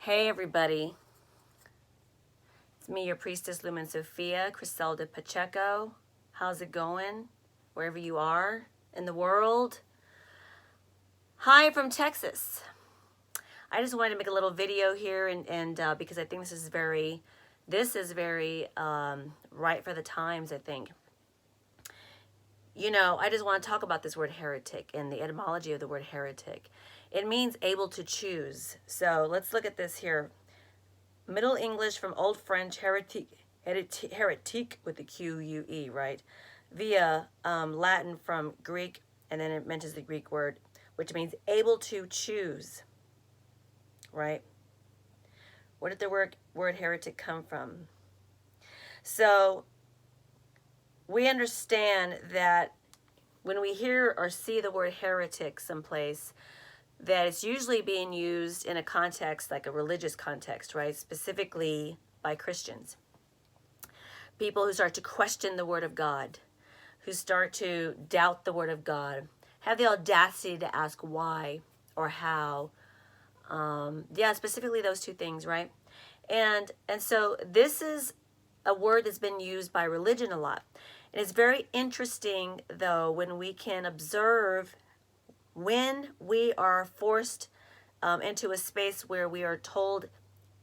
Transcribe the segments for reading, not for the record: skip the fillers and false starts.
Hey everybody, it's me, your priestess Lumen Sophia, Criselda Pacheco. How's it going? Wherever you are in the world. Hi from Texas. I just wanted to make a little video here and because I think this is very right for the times, I think. You know, I just want to talk about this word heretic and the etymology of the word heretic. It means able to choose. So let's look at this here. Middle English from Old French, heretique with the Q-U-E, right? Via Latin from Greek, and then it mentions the Greek word, which means able to choose, right? Where did the word heretic come from? So we understand that when we hear or see the word heretic someplace, that it's usually being used in a context like a religious context, right? Specifically by Christians. People who start to question the Word of God, who start to doubt the Word of God, have the audacity to ask why or how. Specifically those two things, right? And so this is a word that's been used by religion a lot. And it's very interesting, though, when we can observe when we are forced into a space where we are told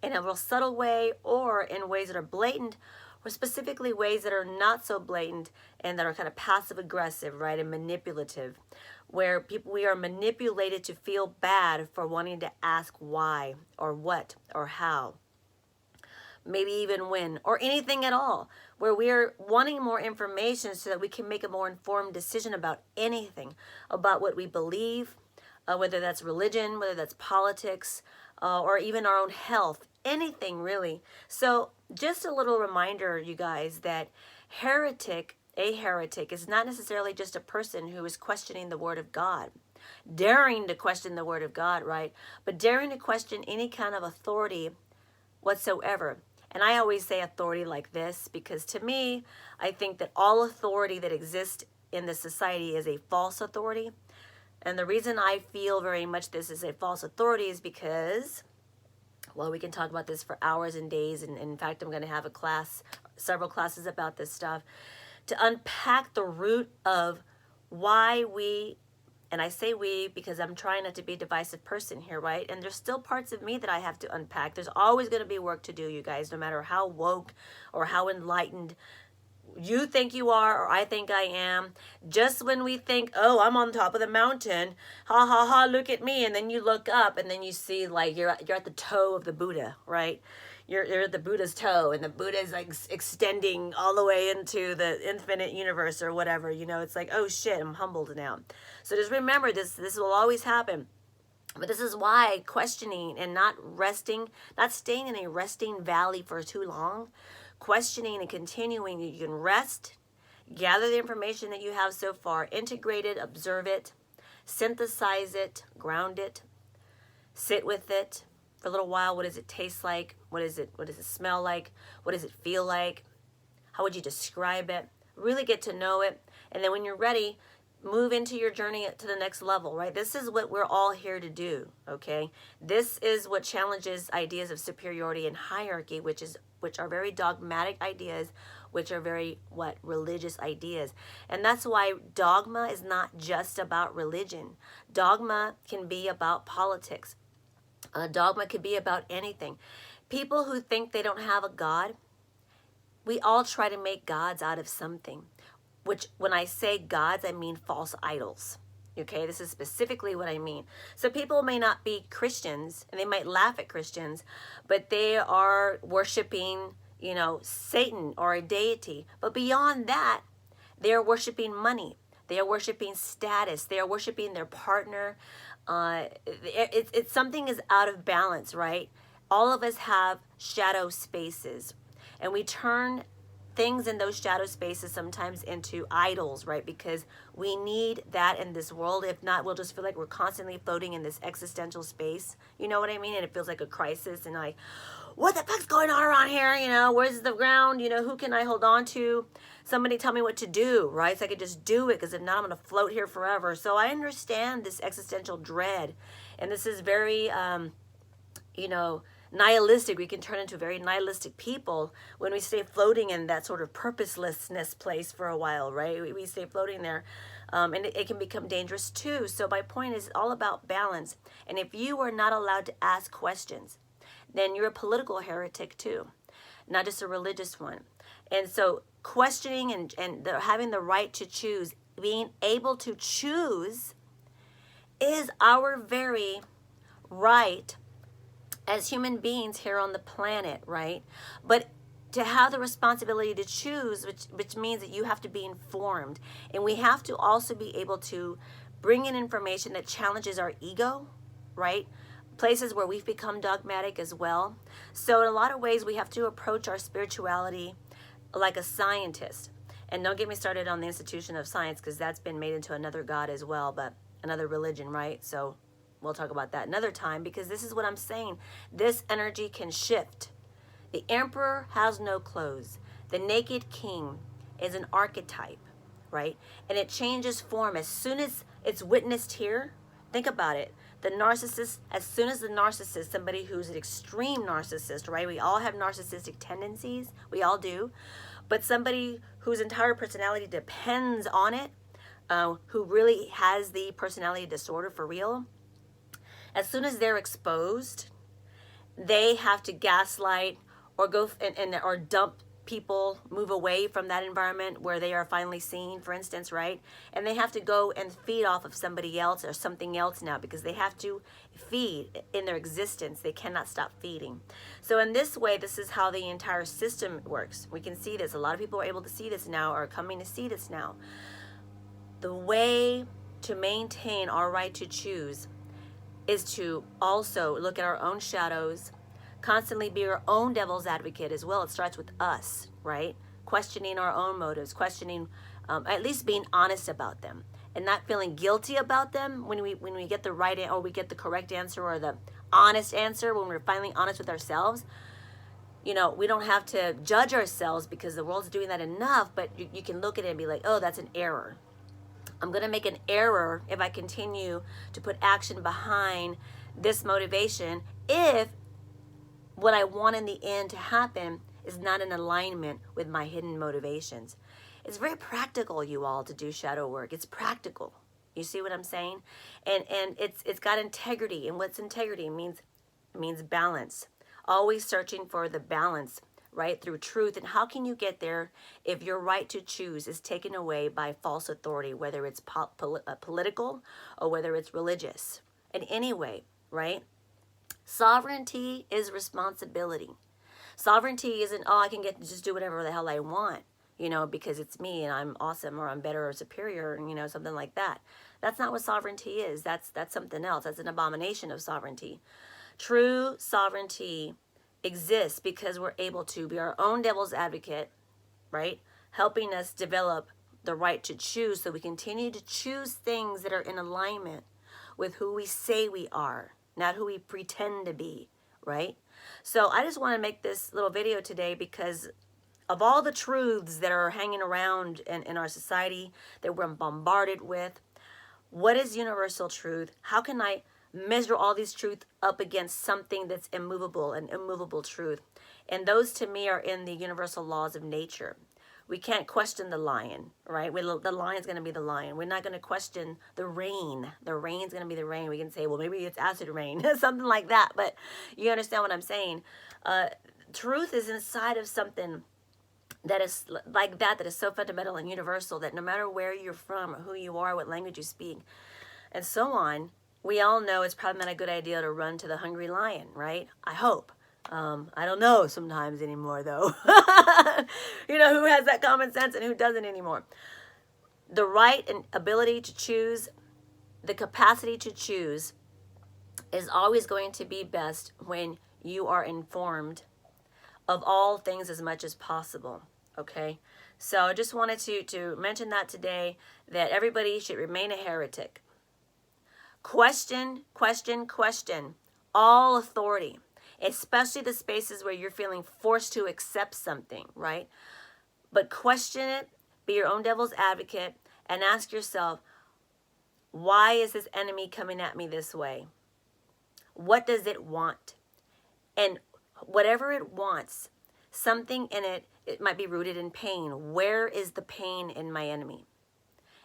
in a real subtle way or in ways that are blatant, or specifically ways that are not so blatant and that are kind of passive aggressive, right, and manipulative, where we are manipulated to feel bad for wanting to ask why or what or how, maybe even when, or anything at all, where we are wanting more information so that we can make a more informed decision about anything, about what we believe, whether that's religion, whether that's politics, or even our own health, anything really. So just a little reminder, you guys, that a heretic is not necessarily just a person who is questioning the Word of God, daring to question the Word of God, right? But daring to question any kind of authority whatsoever. And I always say authority like this because to me, I think that all authority that exists in this society is a false authority. And the reason I feel very much this is a false authority is because, well, we can talk about this for hours and days. And in fact, I'm going to have a class, several classes about this stuff, to unpack the root of why we, and I say we because I'm trying not to be a divisive person here, right? And there's still parts of me that I have to unpack. There's always going to be work to do, you guys, no matter how woke or how enlightened you think you are or I think I am. Just when we think, oh, I'm on top of the mountain, ha ha ha, look at me, and then you look up and then you see like you're at the toe of the Buddha, right? You're at the Buddha's toe, and the Buddha is like extending all the way into the infinite universe or whatever. You know, it's like, oh shit, I'm humbled now. So just remember this will always happen. But this is why questioning and not staying in a resting valley for too long, questioning and continuing, you can rest, gather the information that you have so far, integrate it, observe it, synthesize it, ground it, sit with it for a little while. What does it taste like? What does it smell like? What does it feel like? How would you describe it? Really get to know it. And then when you're ready, move into your journey to the next level, right? This is what we're all here to do, okay? This is what challenges ideas of superiority and hierarchy, which are very dogmatic ideas, which are very, religious ideas. And that's why dogma is not just about religion. Dogma can be about politics. Dogma could be about anything. People who think they don't have a God, we all try to make gods out of something. Which, when I say gods, I mean false idols. Okay, this is specifically what I mean. So people may not be Christians, and they might laugh at Christians, but they are worshiping, Satan or a deity. But beyond that, they are worshiping money. They are worshiping status. They are worshiping their partner. It's something is out of balance, right? All of us have shadow spaces, and we turn things in those shadow spaces sometimes into idols, right? Because we need that in this world. If not, we'll just feel like we're constantly floating in this existential space. You know what I mean? And it feels like a crisis and like, what the fuck's going on around here? Where's the ground? Who can I hold on to? Somebody tell me what to do, right? So I could just do it, because if not, I'm going to float here forever. So I understand this existential dread. And this is very, nihilistic. We can turn into very nihilistic people when we stay floating in that sort of purposelessness place for a while, right? We stay floating there. And it can become dangerous too. So my point is all about balance. And if you are not allowed to ask questions, then you're a political heretic too, not just a religious one. And so questioning and having the right to choose, being able to choose, is our very right as human beings here on the planet, right? But to have the responsibility to choose, which means that you have to be informed. And we have to also be able to bring in information that challenges our ego, right? Places where we've become dogmatic as well. So in a lot of ways, we have to approach our spirituality like a scientist. And don't get me started on the institution of science, because that's been made into another god as well, but another religion, right? So we'll talk about that another time, because this is what I'm saying. This energy can shift. The emperor has no clothes. The naked king is an archetype, right? And it changes form as soon as it's witnessed here. Think about it. The narcissist, as soon as the narcissist, somebody who's an extreme narcissist, right? We all have narcissistic tendencies. We all do. But somebody whose entire personality depends on it, who really has the personality disorder for real, as soon as they're exposed, they have to gaslight or go or dump people, move away from that environment where they are finally seen, for instance, right? And they have to go and feed off of somebody else or something else now, because they have to feed in their existence. They cannot stop feeding. So in this way, this is how the entire system works. We can see this. A lot of people are able to see this now, or are coming to see this now. The way to maintain our right to choose is to also look at our own shadows, constantly be our own devil's advocate as well. It starts with us, right? Questioning our own motives, questioning, at least being honest about them, and not feeling guilty about them when we get the right or we get the correct answer or the honest answer, when we're finally honest with ourselves. You know, we don't have to judge ourselves because the world's doing that enough, but you can look at it and be like, oh, that's an error. I'm going to make an error if I continue to put action behind this motivation, if what I want in the end to happen is not in alignment with my hidden motivations. It's very practical, you all, to do shadow work. It's practical. You see what I'm saying? And it's got integrity. And what's integrity? It means balance. Always searching for the balance, right, through truth. And how can you get there if your right to choose is taken away by false authority, whether it's political or whether it's religious? In any way, right? Sovereignty is responsibility. Sovereignty isn't, oh, I can just do whatever the hell I want, you know, because it's me and I'm awesome or I'm better or superior, you know, something like that. That's not what sovereignty is. That's something else. That's an abomination of sovereignty. True sovereignty exists because we're able to be our own devil's advocate, right? Helping us develop the right to choose, so we continue to choose things that are in alignment with who we say we are, not who we pretend to be, right? So I just want to make this little video today because of all the truths that are hanging around in our society that we're bombarded with. What is universal truth? How can I measure all these truths up against something that's immovable, an immovable truth? And those to me are in the universal laws of nature. We can't question the lion, right? The lion's going to be the lion. We're not going to question the rain. The rain's going to be the rain. We can say, well, maybe it's acid rain, something like that. But you understand what I'm saying? Truth is inside of something that is like that is so fundamental and universal that no matter where you're from or who you are, what language you speak, and so on, we all know it's probably not a good idea to run to the hungry lion, right? I hope. I don't know sometimes anymore, though. You know, who has that common sense and who doesn't anymore? The right and ability to choose, the capacity to choose, is always going to be best when you are informed of all things as much as possible, okay? So I just wanted to mention that today, that everybody should remain a heretic. Question, question, question all authority, especially the spaces where you're feeling forced to accept something, right? But question it, be your own devil's advocate, and ask yourself, why is this enemy coming at me this way? What does it want? And whatever it wants, something in it, it might be rooted in pain. Where is the pain in my enemy?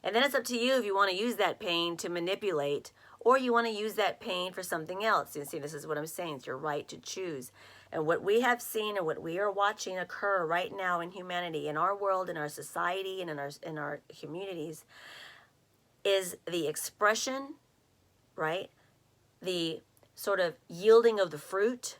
And then it's up to you if you want to use that pain to manipulate, or you want to use that pain for something else. You see, this is what I'm saying. It's your right to choose. And what we have seen and what we are watching occur right now in humanity, in our world, in our society, and in our communities, is the expression, right? The sort of yielding of the fruit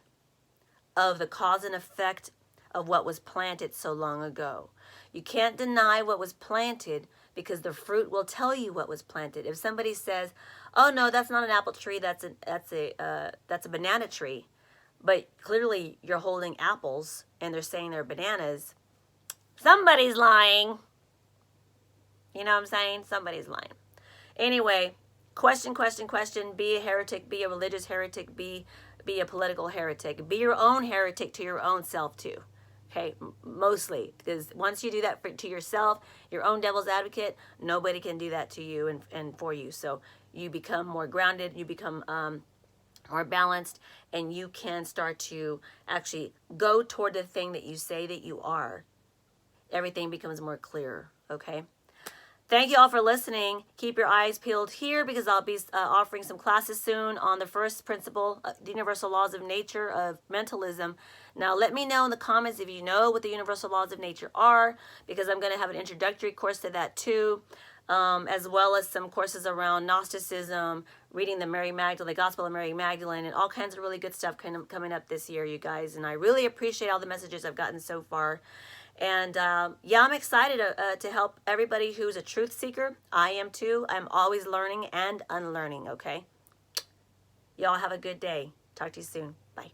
of the cause and effect of what was planted so long ago. You can't deny what was planted, because the fruit will tell you what was planted. If somebody says, "Oh no, that's not an apple tree. That's a banana tree," but clearly you're holding apples and they're saying they're bananas, somebody's lying. You know what I'm saying? Somebody's lying. Anyway, question. Be a heretic. Be a religious heretic. Be a political heretic. Be your own heretic to your own self too. Okay, mostly, because once you do that to yourself, your own devil's advocate, nobody can do that to you and for you. So you become more grounded, you become more balanced, and you can start to actually go toward the thing that you say that you are. Everything becomes more clear, okay? Thank you all for listening. Keep your eyes peeled here, because I'll be offering some classes soon on the first principle, the universal laws of nature of mentalism. Now, let me know in the comments if you know what the universal laws of nature are, because I'm going to have an introductory course to that too, as well as some courses around Gnosticism, reading the Mary Magdalene, the Gospel of Mary Magdalene, and all kinds of really good stuff coming up this year, you guys. And I really appreciate all the messages I've gotten so far. And yeah, I'm excited to help everybody who's a truth seeker. I am too. I'm always learning and unlearning, okay? Y'all have a good day. Talk to you soon. Bye.